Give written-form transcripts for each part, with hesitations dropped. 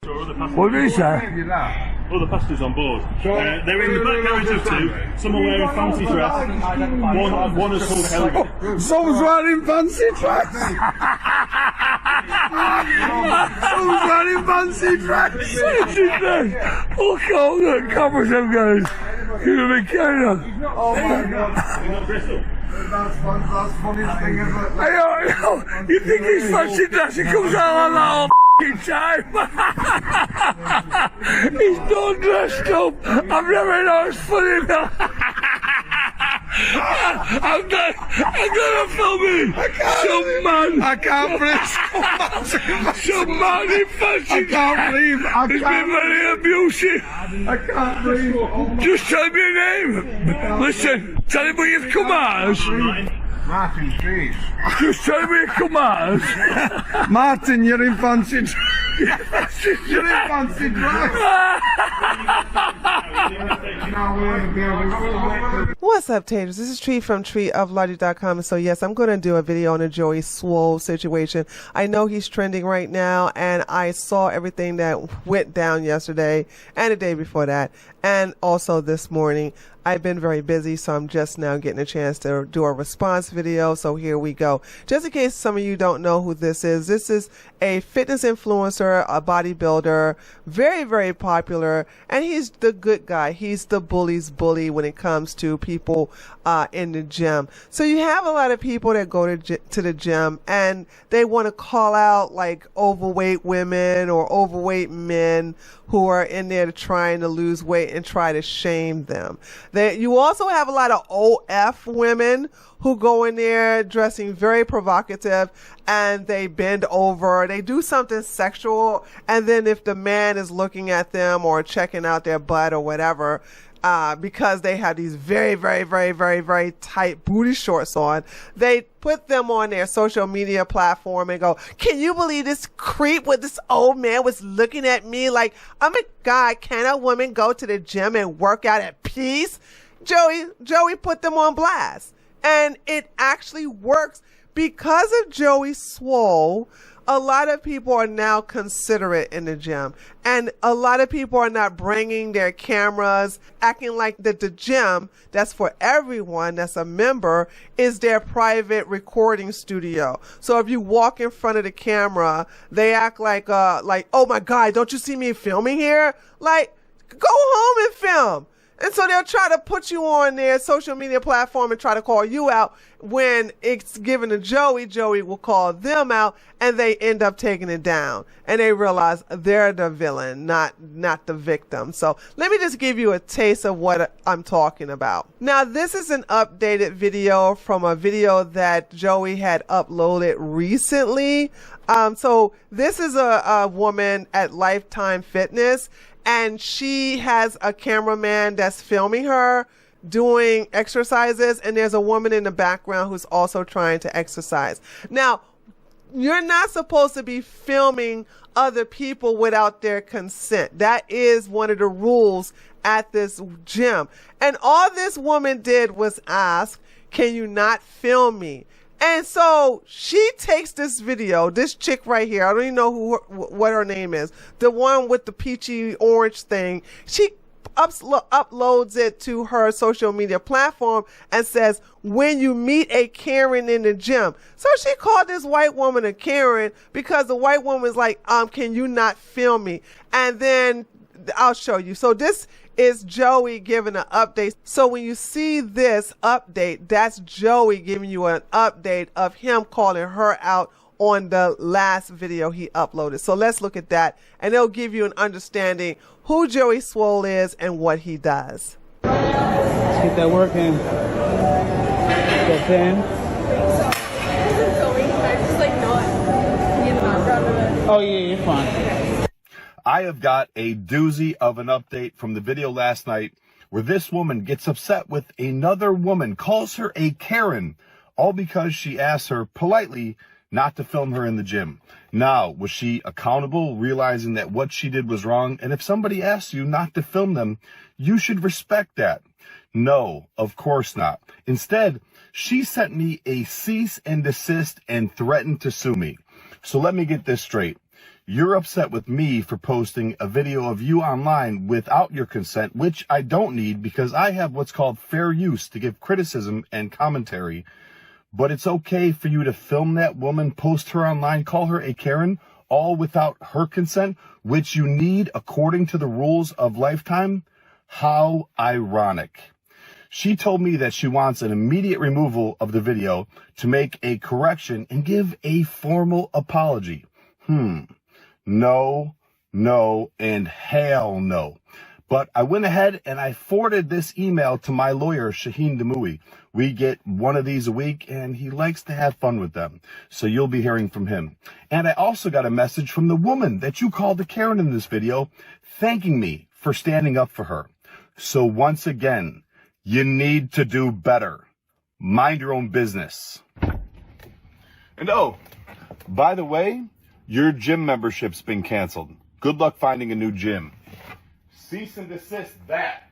What did he say? Other passengers on board. They're in the back garage of two. Some are wearing fancy dress. One is Hulk Hogan. Someone's riding fancy dress. Someone's riding fancy dress. Hulk Hogan, covers them guys. You're gonna be carrying on. Oh my God. That's funny thing, isn't it? I know. You think he's fancy dress? He comes out on that all time. He's not dressed up. I've never noticed funny enough. I'm gonna film it. Some man. I can't breathe. Some man in fancy. I can't breathe. He's been very abusive. I can't breathe. Just tell me your name. Listen, tell me where you've come as. Martin, please. Just tell me your commands. Martin, you're in fancy dress. You're in fancy dress. What's up, Taters? This is Tree from treeoflogic.com. And so, yes, I'm going to do a video on the Joey Swoll situation. I know he's trending right now, and I saw everything that went down yesterday and the day before that, and also this morning. I've been very busy, so I'm just now getting a chance to do a response video. So here we go. Just in case some of you don't know who this is a fitness influencer, a bodybuilder, very, very popular, and he's the good guy. He's the bully's bully when it comes to people in the gym. So you have a lot of people that go to the gym and they want to call out like overweight women or overweight men who are in there trying to lose weight and try to shame them. You also have a lot of OF women who go in there dressing very provocative and they bend over, they do something sexual, and then if the man is looking at them or checking out their butt or whatever, because they have these very, very, very, very, very tight booty shorts on, they put them on their social media platform and go, can you believe this creep with this old man was looking at me like I'm a guy? Can a woman go to the gym and work out at peace? Joey put them on blast, and it actually works because of Joey Swoll. A lot of people are now considerate in the gym, and a lot of people are not bringing their cameras, acting like the gym that's for everyone that's a member is their private recording studio. So if you walk in front of the camera, they act like, oh my God, don't you see me filming here? Like, go home and film. And so they'll try to put you on their social media platform and try to call you out. When it's given to Joey, Joey will call them out, and they end up taking it down. And they realize they're the villain, not the victim. So let me just give you a taste of what I'm talking about. Now, this is an updated video from a video that Joey had uploaded recently. So this is a woman at Lifetime Fitness, and she has a cameraman that's filming her doing exercises, and there's a woman in the background who's also trying to exercise. Now, you're not supposed to be filming other people without their consent. That is one of the rules at this gym. And all this woman did was ask, can you not film me? And so she takes this video, this chick right here, I don't even know what her name is, the one with the peachy orange thing. She uploads it to her social media platform and says, when you meet a Karen in the gym. So she called this white woman a Karen because the white woman was like, can you not film me? And then I'll show you. So this is Joey giving an update. So when you see this update, that's Joey giving you an update of him calling her out on the last video he uploaded. So let's look at that, and it'll give you an understanding who Joey Swoll is and what he does. Let's get that working. Get in. Oh yeah, you're fine. I have got a doozy of an update from the video last night where this woman gets upset with another woman, calls her a Karen, all because she asks her politely not to film her in the gym. Now, was she accountable, realizing that what she did was wrong? And if somebody asks you not to film them, you should respect that. No, of course not. Instead, she sent me a cease and desist and threatened to sue me. So let me get this straight. You're upset with me for posting a video of you online without your consent, which I don't need because I have what's called fair use to give criticism and commentary. But it's okay for you to film that woman, post her online, call her a Karen, all without her consent, which you need according to the rules of Lifetime? How ironic. She told me that she wants an immediate removal of the video to make a correction and give a formal apology. No, no, and hell no. But I went ahead and I forwarded this email to my lawyer, Shaheen Demooey. We get one of these a week and he likes to have fun with them. So you'll be hearing from him. And I also got a message from the woman that you called a Karen in this video, thanking me for standing up for her. So once again, you need to do better. Mind your own business. And oh, by the way, your gym membership's been canceled. Good luck finding a new gym. Cease and desist that.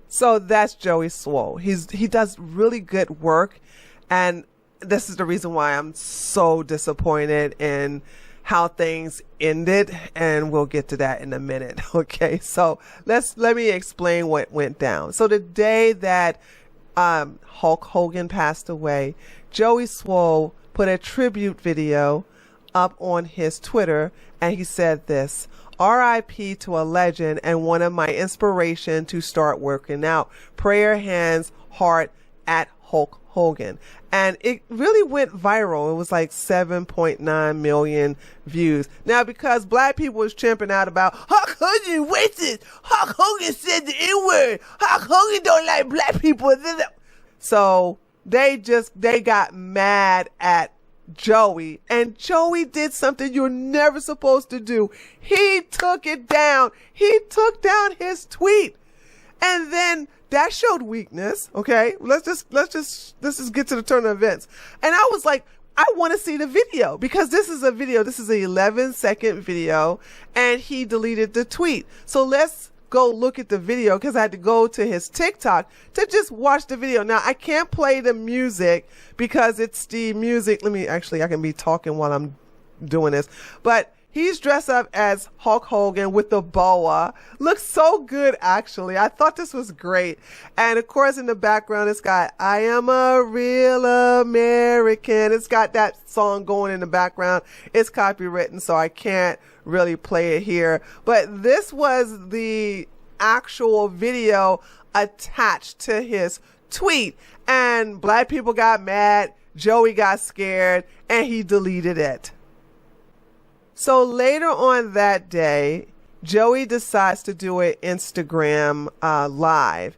So that's Joey Swoll. He does really good work, and this is the reason why I'm so disappointed in how things ended, and we'll get to that in a minute. Okay, so let me explain what went down. So the day that Hulk Hogan passed away, Joey Swoll put a tribute video up on his Twitter, and he said this: R.I.P. to a legend and one of my inspiration to start working out. Prayer hands, heart at Hulk Hogan. And it really went viral. It was like 7.9 million views. Now, because black people was champing out about Hulk Hogan racist, Hulk Hogan said the N-word, Hulk Hogan don't like black people. So they got mad at Joey, and Joey did something you're never supposed to do. He took it down. He took down his tweet, and then that showed weakness. Okay, let's just get to the turn of events. And I was like, I want to see the video, because this is a video. This is an 11-second video, and he deleted the tweet. So let's go look at the video, because I had to go to his TikTok to just watch the video. Now, I can't play the music because it's the music. I can be talking while I'm doing this. But he's dressed up as Hulk Hogan with the boa. Looks so good, actually. I thought this was great. And of course, in the background, it's got I Am a Real American. It's got that song going in the background. It's copywritten, so I can't really play it here. But this was the actual video attached to his tweet. And black people got mad. Joey got scared, and he deleted it. So later on that day, Joey decides to do an Instagram live.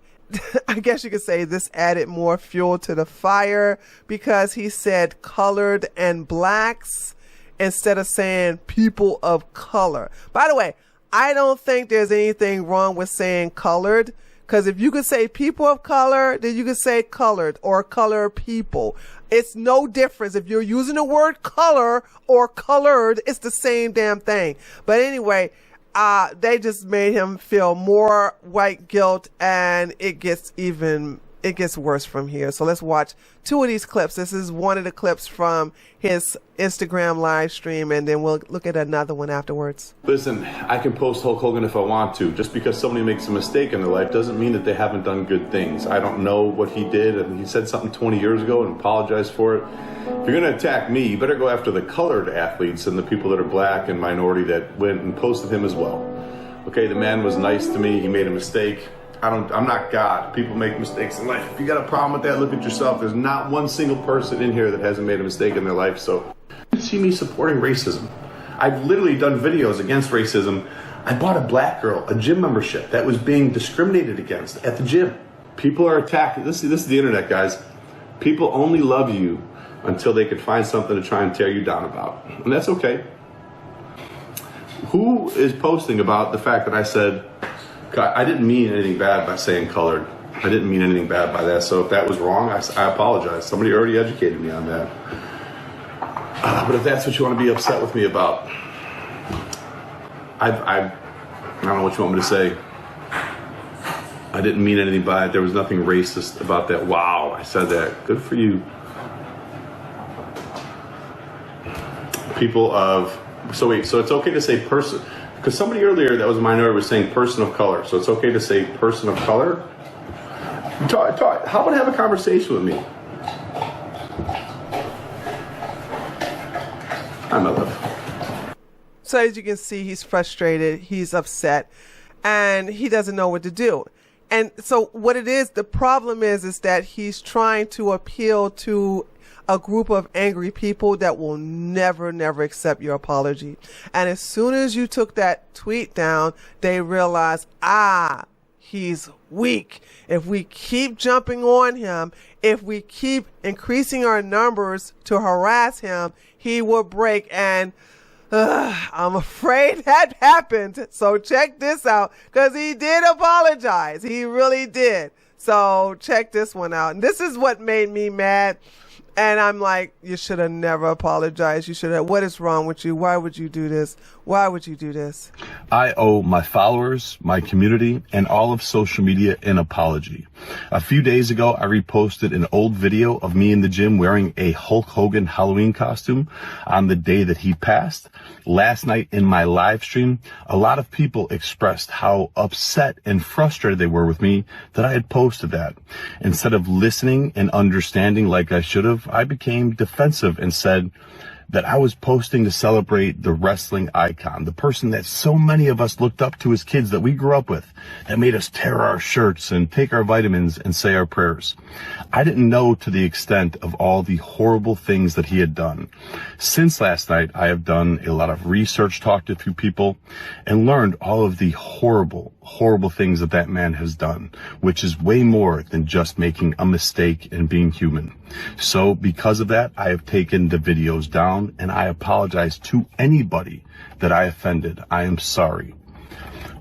I guess you could say this added more fuel to the fire, because he said colored and blacks instead of saying people of color. By the way, I don't think there's anything wrong with saying colored, because if you could say people of color, then you could say colored or color people. It's no difference. If you're using the word color or colored, it's the same damn thing. But anyway, they just made him feel more white guilt, and it gets worse from here. So let's watch two of these clips. This is one of the clips from his Instagram live stream, and then we'll look at another one afterwards. Listen, I can post Hulk Hogan if I want to. Just because somebody makes a mistake in their life doesn't mean that they haven't done good things. I don't know what he did, and he said something 20 years ago and apologized for it. If you're going to attack me, you better go after the colored athletes and the people that are black and minority that went and posted him as well. Okay, the man was nice to me. He made a mistake. I'm not God. People make mistakes in life. If you got a problem with that, look at yourself. There's not one single person in here that hasn't made a mistake in their life. So you see me supporting racism. I've literally done videos against racism. I bought a black girl a gym membership that was being discriminated against at the gym. People are attacking. This is the internet, guys. People only love you until they can find something to try and tear you down about. And that's okay. Who is posting about the fact that I said, I didn't mean anything bad by saying colored. I didn't mean anything bad by that. So if that was wrong, I apologize. Somebody already educated me on that. But if that's what you want to be upset with me about, I don't know what you want me to say. I didn't mean anything by it. There was nothing racist about that. Wow, I said that. Good for you. People of So wait, so it's okay to say person, because somebody earlier that was a minority was saying person of color. So it's okay to say person of color? How about have a conversation with me? Hi, my love. So as you can see, he's frustrated, he's upset, and he doesn't know what to do. And so what it is, the problem is that he's trying to appeal to a group of angry people that will never accept your apology. And as soon as you took that tweet down, they realize, he's weak. If we keep jumping on him, if we keep increasing our numbers to harass him, he will break. And I'm afraid that happened. So check this out, because he did apologize. He really did. So check this one out. And this is what made me mad. And I'm like, you should have never apologized. You should have. What is wrong with you? Why would you do this? Why would you do this? I owe my followers, my community, and all of social media an apology. A few days ago, I reposted an old video of me in the gym wearing a Hulk Hogan Halloween costume on the day that he passed. Last night in my live stream, a lot of people expressed how upset and frustrated they were with me that I had posted that. Instead of listening and understanding like I should have, I became defensive and said that I was posting to celebrate the wrestling icon, the person that so many of us looked up to as kids that we grew up with, that made us tear our shirts and take our vitamins and say our prayers. I didn't know to the extent of all the horrible things that he had done. Since last night, I have done a lot of research, talked to a few people, and learned all of the horrible things that that man has done, which is way more than just making a mistake and being human. So because of that, I have taken the videos down, and I apologize to anybody that I offended. I am sorry.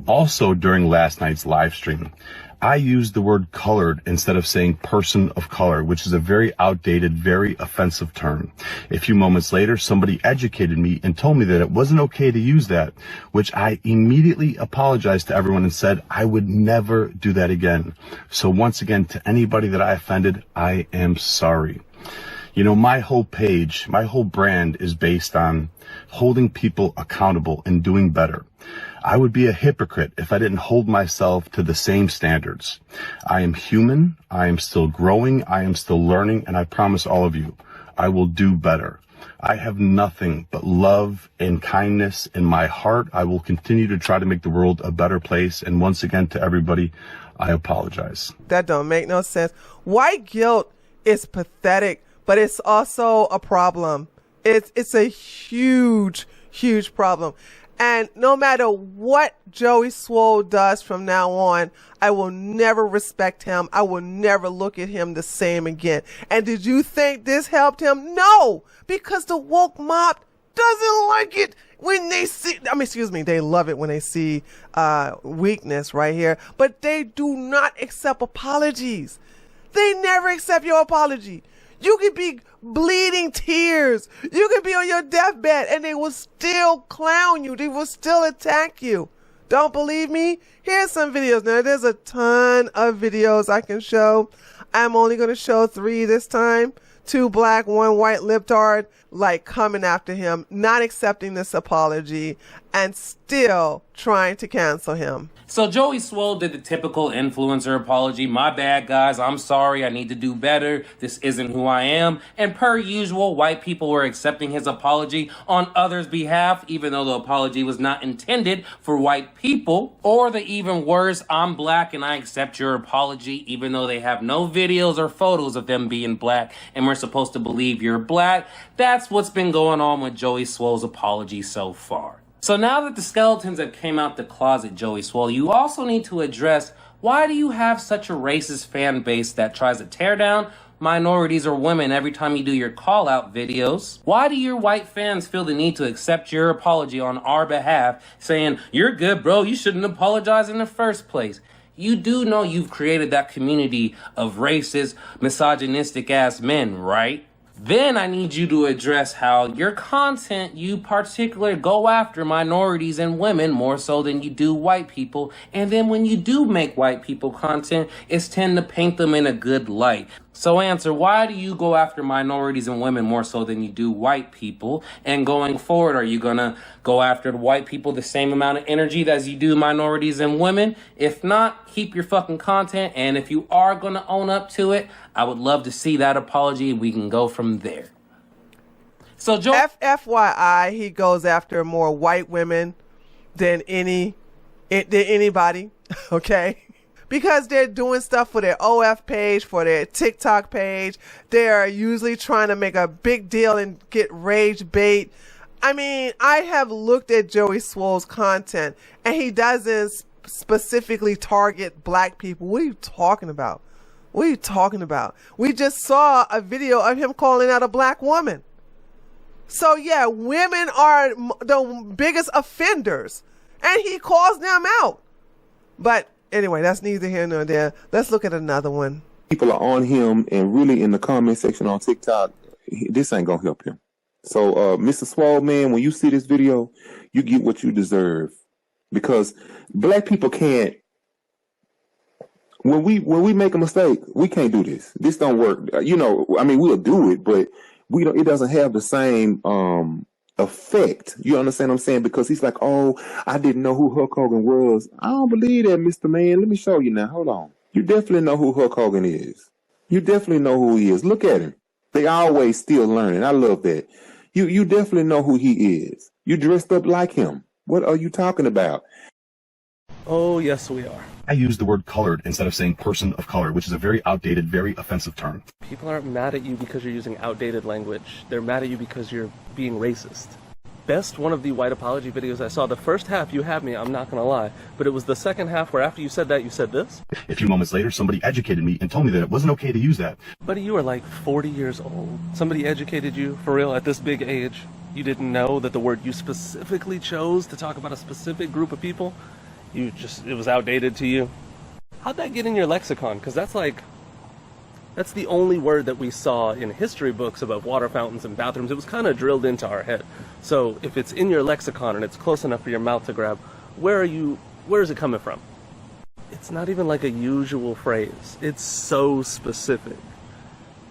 Also, during last night's live stream, I used the word colored instead of saying person of color, which is a very outdated, very offensive term. A few moments later, somebody educated me and told me that it wasn't okay to use that, which I immediately apologized to everyone and said I would never do that again. So once again, to anybody that I offended, I am sorry. You know, my whole page, my whole brand is based on holding people accountable and doing better. I would be a hypocrite if I didn't hold myself to the same standards. I am human, I am still growing, I am still learning, and I promise all of you, I will do better. I have nothing but love and kindness in my heart. I will continue to try to make the world a better place. And once again, to everybody, I apologize. That don't make no sense. White guilt is pathetic, but it's also a problem. It's a huge problem. And no matter what Joey Swoll does from now on, I will never respect him. I will never look at him the same again. And did you think this helped him? No, because the woke mob doesn't like it when they see, they love it when they see weakness right here, but they do not accept apologies. They never accept your apology. You could be bleeding tears. You could be on your deathbed and they will still clown you. They will still attack you. Don't believe me? Here's some videos. Now, there's a ton of videos I can show. I'm only going to show 3 this time. 2 black, 1 white libtard, like coming after him, not accepting this apology, and still trying to cancel him. So Joey Swoll did the typical influencer apology. My bad, guys. I'm sorry. I need to do better. This isn't who I am. And per usual, white people were accepting his apology on others' behalf, even though the apology was not intended for white people. Or the even worse, I'm black and I accept your apology, even though they have no videos or photos of them being black, and we're supposed to believe you're black. That's what's been going on with Joey Swoll's apology so far. So now that the skeletons have came out the closet, Joey Swoll, you also need to address, why do you have such a racist fan base that tries to tear down minorities or women every time you do your call-out videos? Why do your white fans feel the need to accept your apology on our behalf, saying, you're good, bro, you shouldn't apologize in the first place? You do know you've created that community of racist, misogynistic-ass men, right? Then I need you to address how your content, you particularly go after minorities and women more so than you do white people. And then when you do make white people content, it's tend to paint them in a good light. So answer, why do you go after minorities and women more so than you do white people? And going forward, are you going to go after the white people the same amount of energy as you do minorities and women? If not, keep your fucking content. And if you are going to own up to it, I would love to see that apology. We can go from there. So Joe, FYI, he goes after more white women than anybody. Okay. Because they're doing stuff for their OF page, for their TikTok page. They're usually trying to make a big deal and get rage bait. I mean, I have looked at Joey Swoll's content, and he doesn't specifically target black people. What are you talking about? What are you talking about? We just saw a video of him calling out a black woman. So yeah, women are the biggest offenders, and he calls them out. But anyway, that's neither here nor there. Let's look at another one. People are on him, and really in the comment section on TikTok, this ain't gonna help him. So, Mr. Swoll, man, when you see this video, you get what you deserve, because black people can't. When we make a mistake, we can't do this. This don't work. You know, I mean, we'll do it, but we don't. It doesn't have the same effect. You understand what I'm saying? Because he's like, oh, I didn't know who Hulk Hogan was. I don't believe that, Mr. Man. Let me show you now. Hold on. You definitely know who Hulk Hogan is. You definitely know who he is. Look at him. They always still learning. I love that. You definitely know who he is. You dressed up like him. What are you talking about? Oh, yes, we are. I use the word colored instead of saying person of color, which is a very outdated, very offensive term. People aren't mad at you because you're using outdated language. They're mad at you because you're being racist. Best one of the white apology videos I saw. The first half, you had me, I'm not going to lie. But it was the second half where after you said that, you said this. A few moments later, somebody educated me and told me that it wasn't okay to use that. Buddy, you are like 40 years old. Somebody educated you, for real, at this big age. You didn't know that the word you specifically chose to talk about a specific group of people, it was outdated to you. How'd that get in your lexicon? Because that's the only word that we saw in history books about water fountains and bathrooms. It was kind of drilled into our head. So if it's in your lexicon and it's close enough for your mouth to grab, where is it coming from? It's not even like a usual phrase. It's so specific.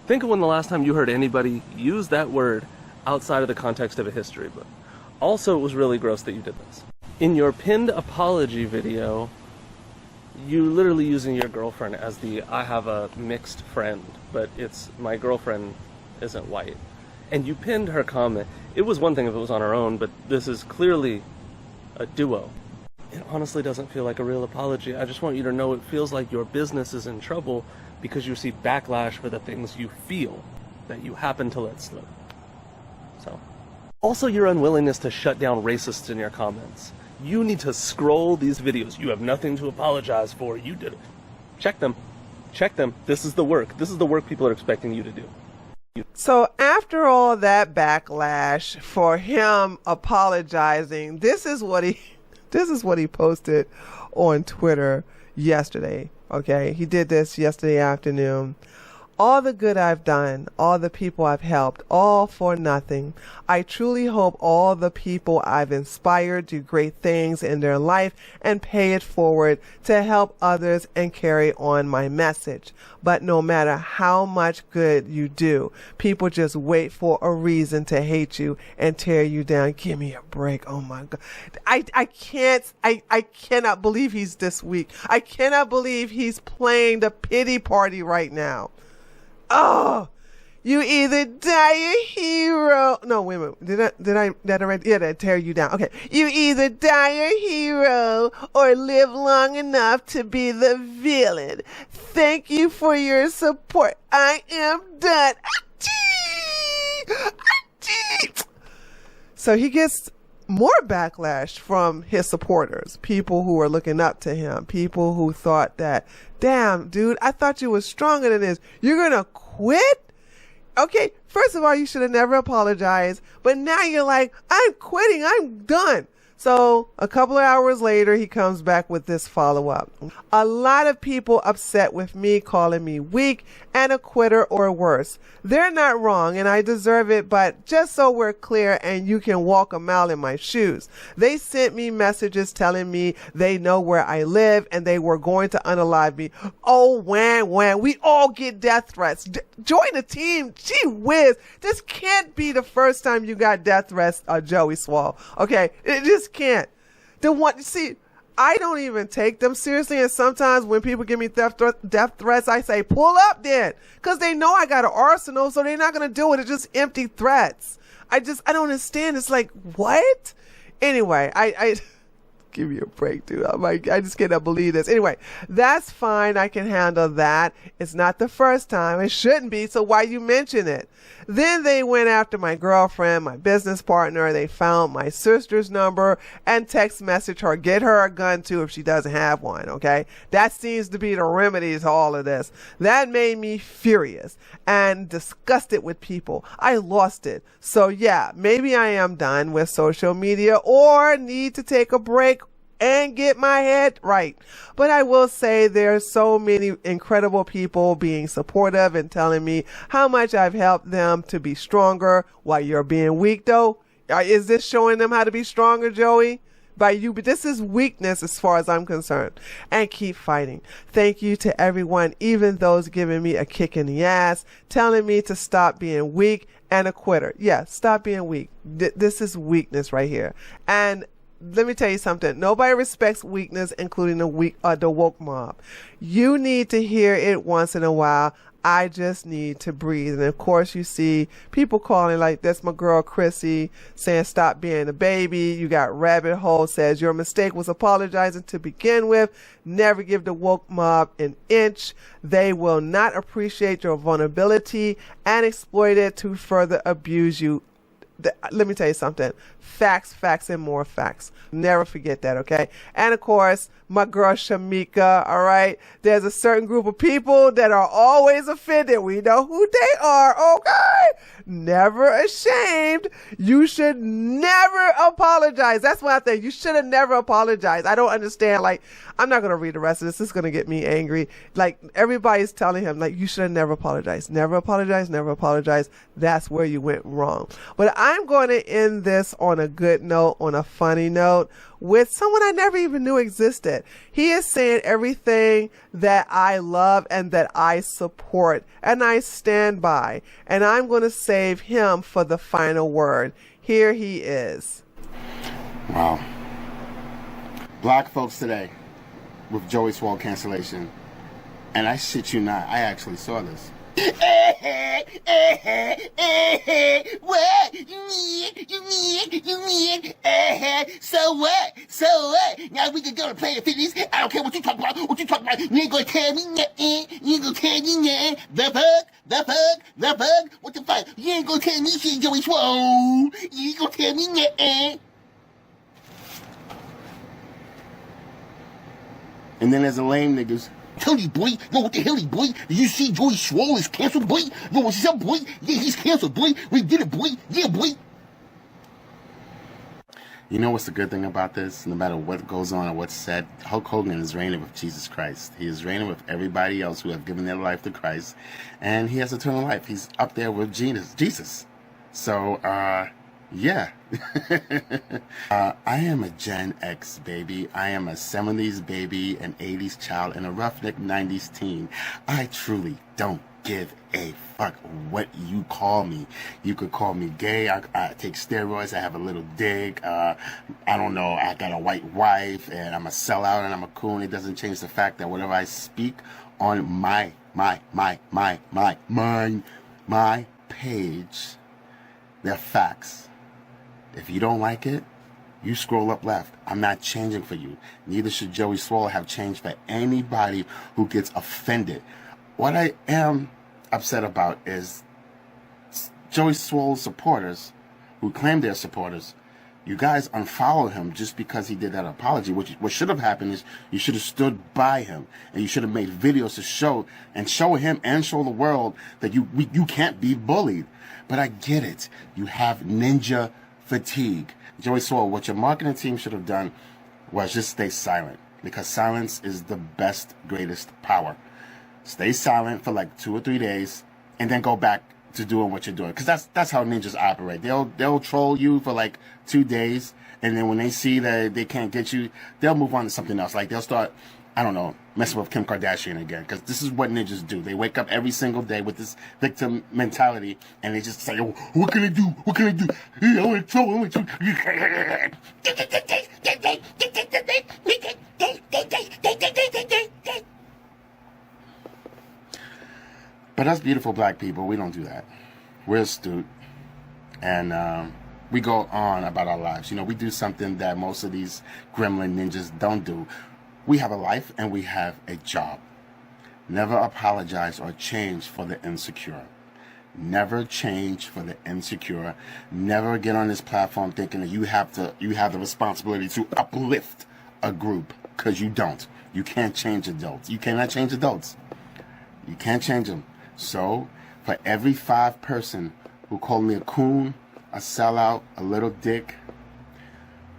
Think of when the last time you heard anybody use that word outside of the context of a history book. Also, it was really gross that you did this. In your pinned apology video, you literally using your girlfriend as I have a mixed friend, but it's my girlfriend isn't white. And you pinned her comment. It was one thing if it was on her own, but this is clearly a duo. It honestly doesn't feel like a real apology. I just want you to know it feels like your business is in trouble because you receive backlash for the things you feel that you happen to let slip. So, also your unwillingness to shut down racists in your comments. You need to scroll these videos. You have nothing to apologize for. You did it. Check them. Check them. This is the work. This is the work people are expecting you to do. So after all that backlash for him apologizing, this is what he posted on Twitter yesterday. Okay, he did this yesterday afternoon. All the good I've done, all the people I've helped, all for nothing. I truly hope all the people I've inspired do great things in their life and pay it forward to help others and carry on my message. But no matter how much good you do, people just wait for a reason to hate you and tear you down. Give me a break. Oh my God. I cannot believe he's this weak. I cannot believe he's playing the pity party right now. Oh, you either die a hero. No, wait a minute. Did I already? Yeah, that tear you down. Okay. You either die a hero or live long enough to be the villain. Thank you for your support. I am done. So he gets more backlash from his supporters, people who are looking up to him, people who thought that, damn, dude, I thought you were stronger than this. You're going to quit? Okay, first of all, you should have never apologized, but now you're like, I'm quitting, I'm done. So a couple of hours later, he comes back with this follow-up. A lot of people upset with me, calling me weak and a quitter or worse. They're not wrong and I deserve it, but just so we're clear and you can walk a mile in my shoes. They sent me messages telling me they know where I live and they were going to unalive me. Oh, when we all get death threats. Join the team. Gee whiz. This can't be the first time you got death threats, Joey Swoll. Okay, it just can't. See, I don't even take them seriously, and sometimes when people give me death threats, I say, pull up then, because they know I got an arsenal, so they're not going to do it. It's just empty threats. I don't understand. It's like, what? Anyway, I give me a break, dude. I just cannot believe this. Anyway, that's fine. I can handle that. It's not the first time. It shouldn't be, so why you mention it? Then they went after my girlfriend, my business partner. They found my sister's number and text message her, get her a gun too if she doesn't have one, okay? That seems to be the remedy to all of this. That made me furious and disgusted with people. I lost it. So yeah, maybe I am done with social media or need to take a break and get my head right. But I will say there's so many incredible people being supportive and telling me how much I've helped them to be stronger while you're being weak though. Is this showing them how to be stronger, Joey? By you, but this is weakness as far as I'm concerned. And keep fighting. Thank you to everyone, even those giving me a kick in the ass, telling me to stop being weak and a quitter. Yeah, stop being weak. This is weakness right here. And let me tell you something. Nobody respects weakness, including the woke mob. You need to hear it once in a while. I just need to breathe. And of course, you see people calling like that's my girl Chrissy saying stop being a baby. You got Rabbit Hole says your mistake was apologizing to begin with. Never give the woke mob an inch. They will not appreciate your vulnerability and exploit it to further abuse you. Let me tell you something. Facts, and more facts. Never forget that, okay? And of course, my girl Shamika, all right? There's a certain group of people that are always offended. We know who they are, okay? Never ashamed. You should never apologize. That's what I think. You should have never apologized. I don't understand. Like, I'm not going to read the rest of this. This is going to get me angry. Like, everybody's telling him, like, you should have never apologized. Never apologize, never apologize. That's where you went wrong. But I'm going to end this on a good note, on a funny note, with someone I never even knew existed. He is saying everything that I love and that I support and I stand by. And I'm going to save him for the final word. Here he is. Wow. Black folks today with Joey Swoll cancellation. And I shit you not, I actually saw this. What? You mean, so what? Now we can go to Planet Fitness. I don't care what you talk about, You ain't gonna tell me nothing. The fuck? What the fuck? You ain't gonna tell me shit, Joey Swoll. You ain't gonna tell me nothing. And then there's a lame niggas. Tell you, boy. Yo, what the hell, boy? Did you see Joey Swoll is canceled, boy? Yo, what's up, boy? Yeah, he's canceled, boy. We did it, boy. Yeah, boy. You know what's the good thing about this? No matter what goes on or what's said, Hulk Hogan is reigning with Jesus Christ. He is reigning with everybody else who have given their life to Christ. And he has eternal life. He's up there with Jesus. So, yeah. I am a Gen X baby. I am a 70s baby, an 80s child, and a roughneck 90s teen. I truly don't give a fuck what you call me. You could call me gay. I take steroids. I have a little dick. I don't know. I got a white wife, and I'm a sellout, and I'm a coon. It doesn't change the fact that whatever I speak on my page, they're facts. If you don't like it, you scroll up left. I'm not changing for you. Neither should Joey Swoll have changed for anybody who gets offended. What I am upset about is Joey Swoll's supporters, who claim they're supporters. You guys unfollow him just because he did that apology. What should have happened is you should have stood by him, and you should have made videos to show him and show the world that you can't be bullied. But I get it. You have ninja fatigue. Joey Swoll, what your marketing team should have done was just stay silent, because silence is the best, greatest power. Stay silent for like 2 or 3 days and then go back to doing what you're doing. Because that's how ninjas operate. They'll troll you for like 2 days, and then when they see that they can't get you, they'll move on to something else. Like they'll start, I don't know, messing with Kim Kardashian again. Because this is what ninjas do. They wake up every single day with this victim mentality, and they just say, oh, what can I do? What can I do? I want to troll. I want to But us beautiful black people, we don't do that. We're astute, and we go on about our lives. You know, we do something that most of these gremlin ninjas don't do. We have a life and we have a job. Never apologize or change for the insecure. Never change for the insecure. Never get on this platform thinking that you have the responsibility to uplift a group, because you don't. You can't change adults. You cannot change adults. You can't change them. So, for every 5 person who called me a coon, a sellout, a little dick,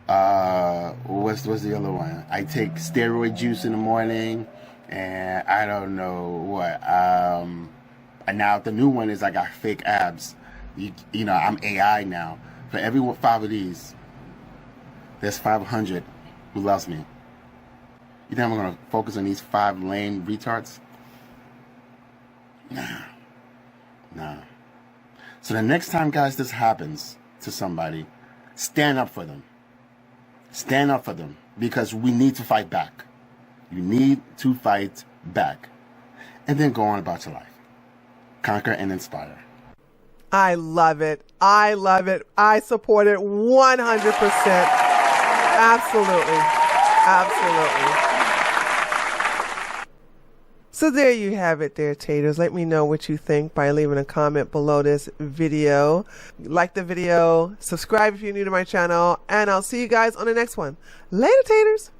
what's the other one? I take steroid juice in the morning, and I don't know what. And now the new one is I got fake abs. You know, I'm AI now. For every 5 of these, there's 500 who loves me. You think I'm gonna focus on these 5 lame retards? Nah. So the next time, guys, this happens to somebody, stand up for them. Stand up for them, because we need to fight back. You need to fight back. And then go on about your life. Conquer and inspire. I love it. I love it. I support it 100%. Absolutely. Absolutely. So there you have it there, taters. Let me know what you think by leaving a comment below this video. Like the video, subscribe if you're new to my channel, and I'll see you guys on the next one. Later, taters.